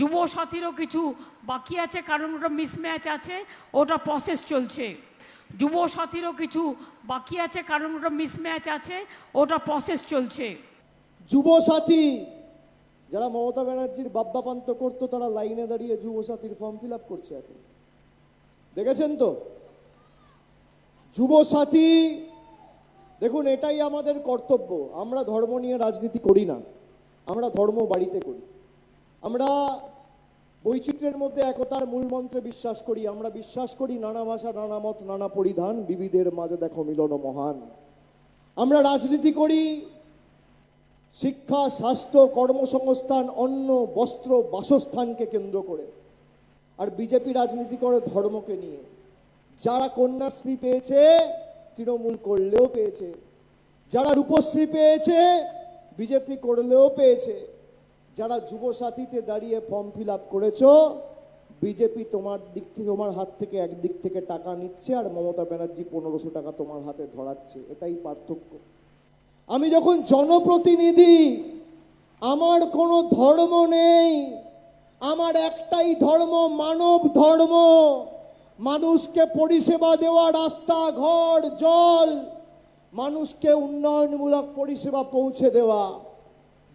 যুবসাথীরও কিছু বাকি আছে, কারণ ওটা মিসম্যাচ আছে, ওটা প্রসেস চলছে। যুবসাথীরও কিছু বাকি আছে, কারণ ওটা মিসম্যাচ আছে, ওটা প্রসেস চলছে। যুবসাথী যারা মমতা ব্যানার্জির বাব্যাপান্ত করতো, তারা লাইনে দাঁড়িয়ে যুবসাথীর ফর্ম ফিল আপ করছে এখন, দেখেছেন তো? যুবসাথী, দেখুন, এটাই আমাদের কর্তব্য। আমরা ধর্ম নিয়ে রাজনীতি করি না, আমরা ধর্ম বাড়িতে করি। আমরা বৈচিত্র্যের মধ্যে একতার মূলমন্ত্রে বিশ্বাস করি। আমরা বিশ্বাস করি নানা ভাষা, নানা মত, নানা পরিধান, বিবিধের মাঝে দেখো মিলন মহান। আমরা রাজনীতি করি শিক্ষা, স্বাস্থ্য, কর্মসংস্থান, অন্ন, বস্ত্র, বাসস্থানকে কেন্দ্র করে। আর বিজেপি রাজনীতি করে ধর্মকে নিয়ে। যারা কন্যাশ্রী পেয়েছে তৃণমূল করলেও পেয়েছে, যারা রূপশ্রী পেয়েছে বিজেপি করলেও পেয়েছে, যারা যুবসাথীতে দাঁড়িয়ে ফর্ম ফিল আপ করেছ, বিজেপি তোমার দিক থেকে, তোমার হাত থেকে একদিক থেকে টাকা নিচ্ছে, আর মমতা ব্যানার্জি 1500 টাকা তোমার হাতে ধরাচ্ছে। এটাই পার্থক্য। আমি যখন জনপ্রতিনিধি, আমার কোনো ধর্ম নেই, আমার একটাই ধর্ম, মানব ধর্ম। মানুষকে পরিষেবা দেওয়া, রাস্তা, ঘর, জল, মানুষকে উন্নয়নমূলক পরিষেবা পৌঁছে দেওয়া।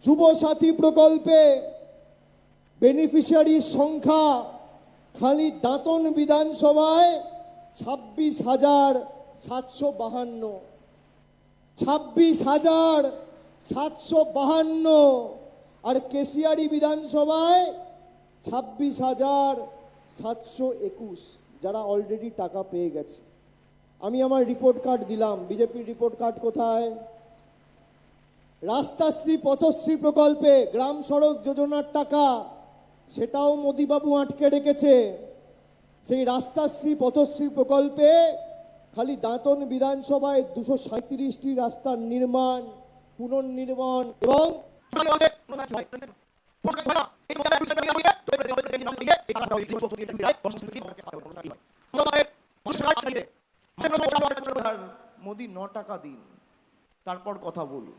যুবসাথী প্রকল্পে বেনিফিশিয়ারির সংখ্যা খালি দাঁতন বিধানসভায় 26,752, 26,752, আর কেশিয়ারি বিধানসভায় 26,721, যারা অলরেডি টাকা পেয়ে গেছে। আমি আমার রিপোর্ট কার্ড দিলাম। বিজেপির রিপোর্ট কার্ড কোথায়? রাস্তাশ্রী, পথশ্রী প্রকল্পে গ্রাম সড়ক যোজনার টাকা, সেটাও মোদিবাবু আটকে রেখেছে। সেই রাস্তাশ্রী, পথশ্রী প্রকল্পে খালি দাঁতন বিধানসভায় 237টি রাস্তার নির্মাণ, পুনর্নির্মাণ এবং মোদি 9 টাকা দিন, তারপর কথা বলুন।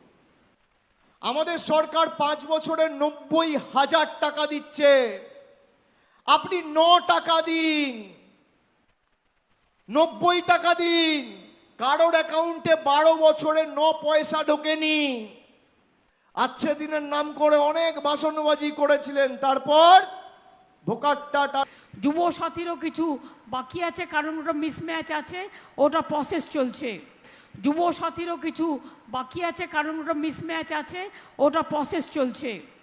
আমাদের সরকার 5 বছরে 90,000 টাকা দিচ্ছে। আপনি 9 টাকা দিন, 90 টাকা দিন। কারোর অ্যাকাউন্টে 12 বছরে 9 পয়সা ঢোকেনি। আজকে দিনের নাম করে অনেক ভাষণবাজি করেছিলেন, তারপর ভোকাট্টা। যুবসাথীরও কিছু বাকি আছে, কারণ ওটা মিসম্যাচ আছে, ওটা প্রসেস চলছে। যুবসাথীরও কিছু বাকি আছে, কারণ ওটা মিসম্যাচ আছে, ওটা প্রসেস চলছে।